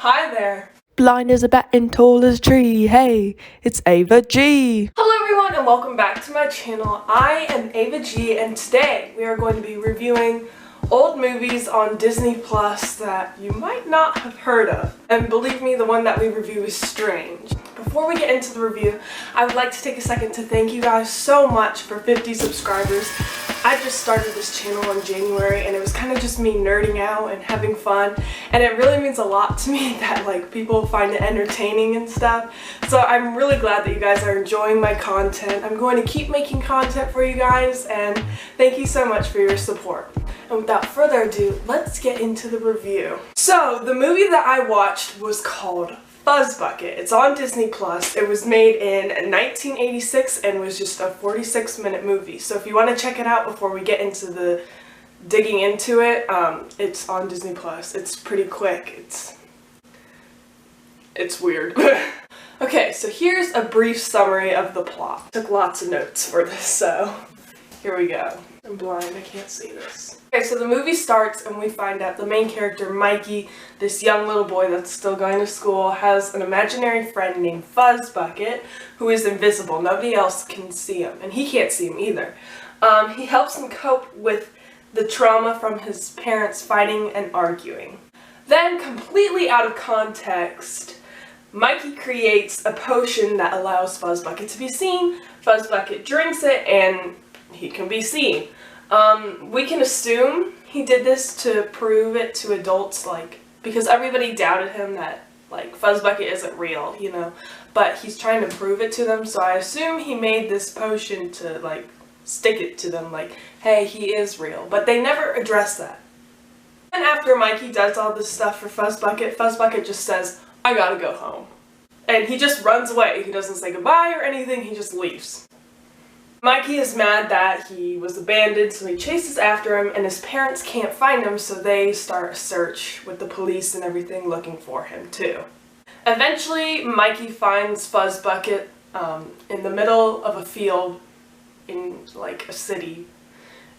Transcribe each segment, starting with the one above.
Hi there. Blind as a bat and tall as a tree. Hey, it's Ava G. Hello everyone and welcome back to my channel. I am Ava G and today we are going to be reviewing old movies on Disney Plus that you might not have heard of. And believe me, the one that we review is strange. Before we get into the review, I would like to take a second to thank you guys so much for 50 subscribers. I just started this channel in January and it was kind of just me nerding out and having fun, and it really means a lot to me that like people find it entertaining and stuff. So I'm really glad that you guys are enjoying my content. I'm going to keep making content for you guys and thank you so much for your support. And without further ado, let's get into the review. So the movie that I watched was called Fuzzbucket. It's on Disney Plus. It was made in 1986 and was just a 46-minute movie. So if you want to check it out before we get into the digging into it, it's on Disney Plus. It's pretty quick. It's weird. Okay, so here's a brief summary of the plot. I took lots of notes for this, so here we go. I'm blind, I can't see this. Okay, so the movie starts and we find out the main character, Mikey, this young little boy that's still going to school, has an imaginary friend named Fuzzbucket who is invisible. Nobody else can see him, and he can't see him either. He helps him cope with the trauma from his parents fighting and arguing. Then, completely out of context, Mikey creates a potion that allows Fuzzbucket to be seen. Fuzzbucket drinks it and he can be seen. We can assume he did this to prove it to adults, like, because everybody doubted him that, like, Fuzzbucket isn't real, you know, but he's trying to prove it to them, so I assume he made this potion to, like, stick it to them, like, hey, he is real, but they never address that. And after Mikey does all this stuff for Fuzzbucket, Fuzzbucket just says, I gotta go home. And he just runs away. He doesn't say goodbye or anything, he just leaves. Mikey is mad that he was abandoned, so he chases after him, and his parents can't find him, so they start a search with the police and everything looking for him too. Eventually, Mikey finds Fuzzbucket in the middle of a field in like a city.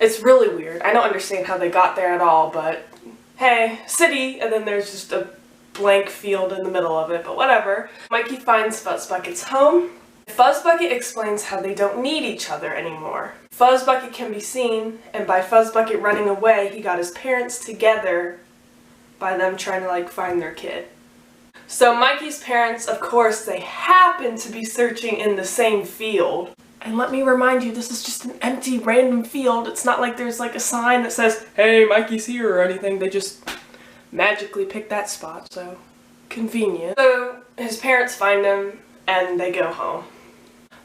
It's really weird. I don't understand how they got there at all, but hey, city, and then there's just a blank field in the middle of it, but whatever. Mikey finds Fuzzbucket's home. Fuzzbucket explains how they don't need each other anymore. Fuzzbucket can be seen, and by Fuzzbucket running away, he got his parents together by them trying to, like, find their kid. So Mikey's parents, of course, they happen to be searching in the same field. And let me remind you, this is just an empty, random field. It's not like there's, like, a sign that says, hey, Mikey's here or anything. They just magically picked that spot, so convenient. So his parents find him, and they go home.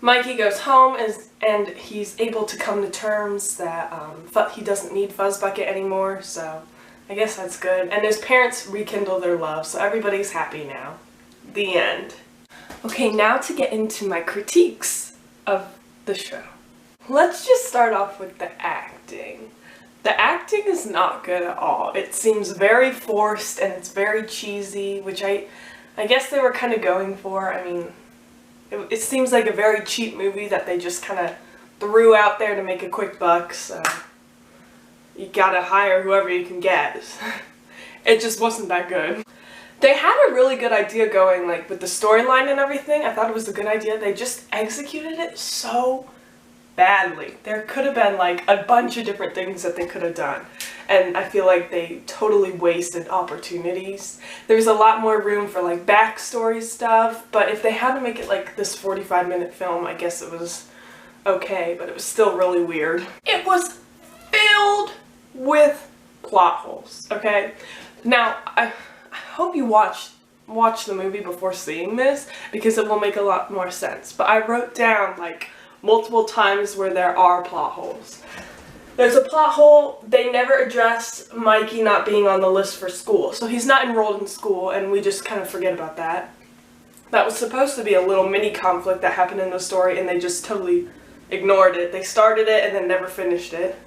Mikey goes home and he's able to come to terms that he doesn't need Fuzzbucket anymore, so I guess that's good. And his parents rekindle their love, so everybody's happy now. The end. Okay, now to get into my critiques of the show. Let's just start off with the acting. The acting is not good at all. It seems very forced and it's very cheesy, which I guess they were kind of going for. I mean, it seems like a very cheap movie that they just kind of threw out there to make a quick buck, so you gotta hire whoever you can get. It just wasn't that good. They had a really good idea going, like, with the storyline and everything. I thought it was a good idea. They just executed it so badly. There could have been, like, a bunch of different things that they could have done, and I feel like they totally wasted opportunities. There's a lot more room for, like, backstory stuff, but if they had to make it like this 45-minute film, I guess it was okay, but it was still really weird. It was filled with plot holes, okay? Now, I hope you watch the movie before seeing this, because it will make a lot more sense, but I wrote down, like, multiple times where there are plot holes. There's a plot hole, they never addressed Mikey not being on the list for school. So he's not enrolled in school and we just kind of forget about that. That was supposed to be a little mini conflict that happened in the story and they just totally ignored it. They started it and then never finished it.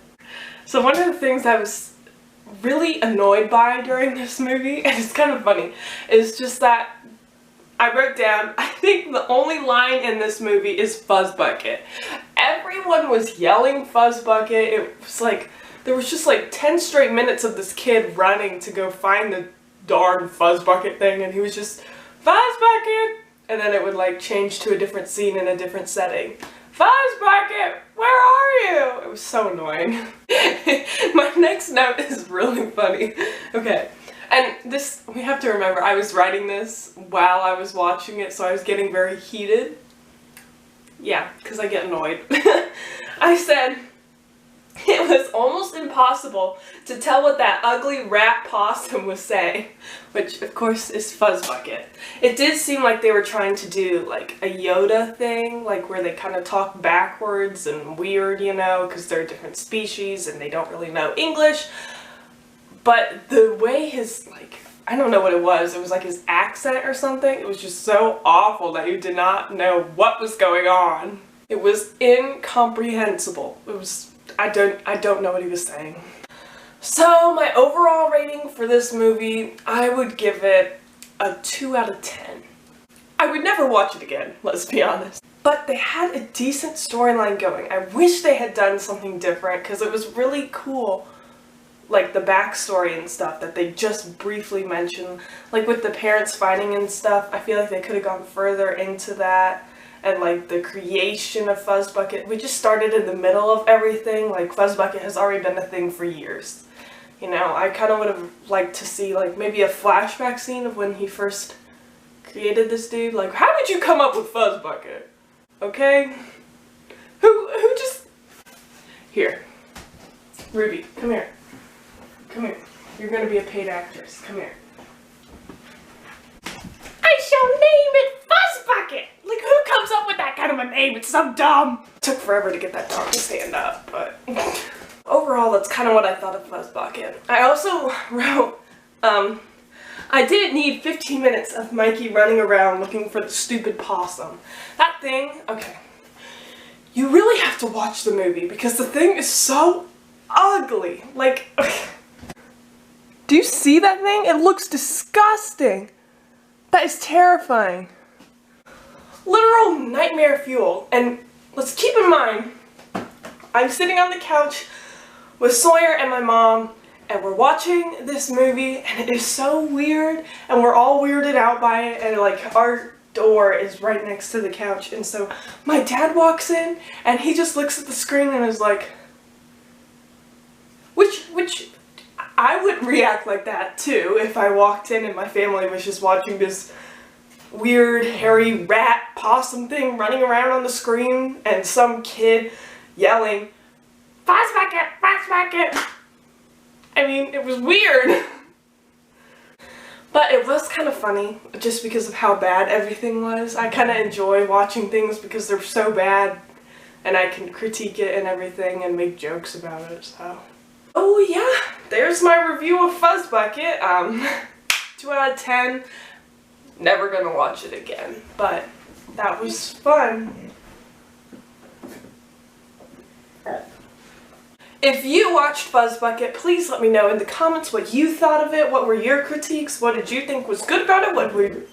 So one of the things I was really annoyed by during this movie, and it's kind of funny, is just that I wrote down, I think the only line in this movie is Fuzzbucket. Everyone was yelling Fuzzbucket. It was like, there was just like 10 straight minutes of this kid running to go find darn Fuzzbucket thing, and he was just, Fuzzbucket! And then it would like change to a different scene in a different setting. Fuzzbucket, where are you? It was so annoying. My next note is really funny. Okay, and this, we have to remember, I was writing this while I was watching it, so I was getting very heated. Yeah, because I get annoyed. I said, it was almost impossible to tell what that ugly rat possum was saying, which of course is Fuzzbucket. It did seem like they were trying to do like a Yoda thing, like where they kind of talk backwards and weird, you know, because they're a different species and they don't really know English. But the way his, like, I don't know what it was like his accent or something, it was just so awful that you did not know what was going on. It was incomprehensible. It was, I don't know what he was saying. So my overall rating for this movie, I would give it a 2 out of 10. I would never watch it again, let's be honest. But they had a decent storyline going. I wish they had done something different because it was really cool. Like the backstory and stuff that they just briefly mentioned. Like with the parents fighting and stuff, I feel like they could have gone further into that. And like the creation of Fuzzbucket, we just started in the middle of everything. Like Fuzzbucket has already been a thing for years. You know, I kind of would have liked to see like maybe a flashback scene of when he first created this dude. Like, how did you come up with Fuzzbucket? Okay? Who just... Here. Ruby, come here. Come here. You're gonna be a paid actress. Come here. I shall name it Fuzzbucket! Like, who comes up with that kind of a name? It's so dumb! It took forever to get that dog to stand up, but... Overall, that's kind of what I thought of Fuzzbucket. I also wrote, I didn't need 15 minutes of Mikey running around looking for the stupid possum. That thing, okay. You really have to watch the movie because the thing is so ugly. Like, do you see that thing? It looks disgusting. That is terrifying. Literal nightmare fuel. And let's keep in mind, I'm sitting on the couch with Sawyer and my mom, and we're watching this movie, and it is so weird, and we're all weirded out by it, and like our door is right next to the couch, and so my dad walks in, and he just looks at the screen and is like, which I would react like that too if I walked in and my family was just watching this weird hairy rat possum thing running around on the screen and some kid yelling, Fuzzbucket! Fuzzbucket! I mean, it was weird. But it was kind of funny just because of how bad everything was. I kind of enjoy watching things because they're so bad and I can critique it and everything and make jokes about it, so. Oh yeah, there's my review of Fuzzbucket. 2 out of 10. Never gonna watch it again, but that was fun. If you watched Fuzzbucket, please let me know in the comments what you thought of it. What were your critiques? What did you think was good about it?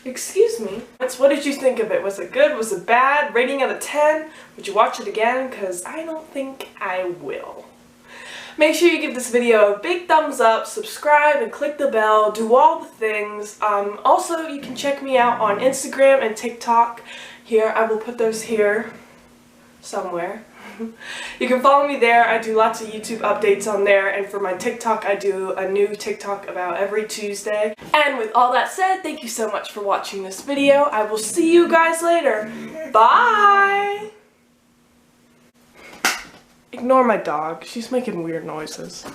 Excuse me. What did you think of it? Was it good? Was it bad? Rating out of 10? Would you watch it again? Because I don't think I will. Make sure you give this video a big thumbs up, subscribe, and click the bell. Do all the things. Also, you can check me out on Instagram and TikTok. Here, I will put those here somewhere. You can follow me there. I do lots of YouTube updates on there, and for my TikTok, I do a new TikTok about every Tuesday. And with all that said, thank you so much for watching this video. I will see you guys later. Bye! Ignore my dog. She's making weird noises.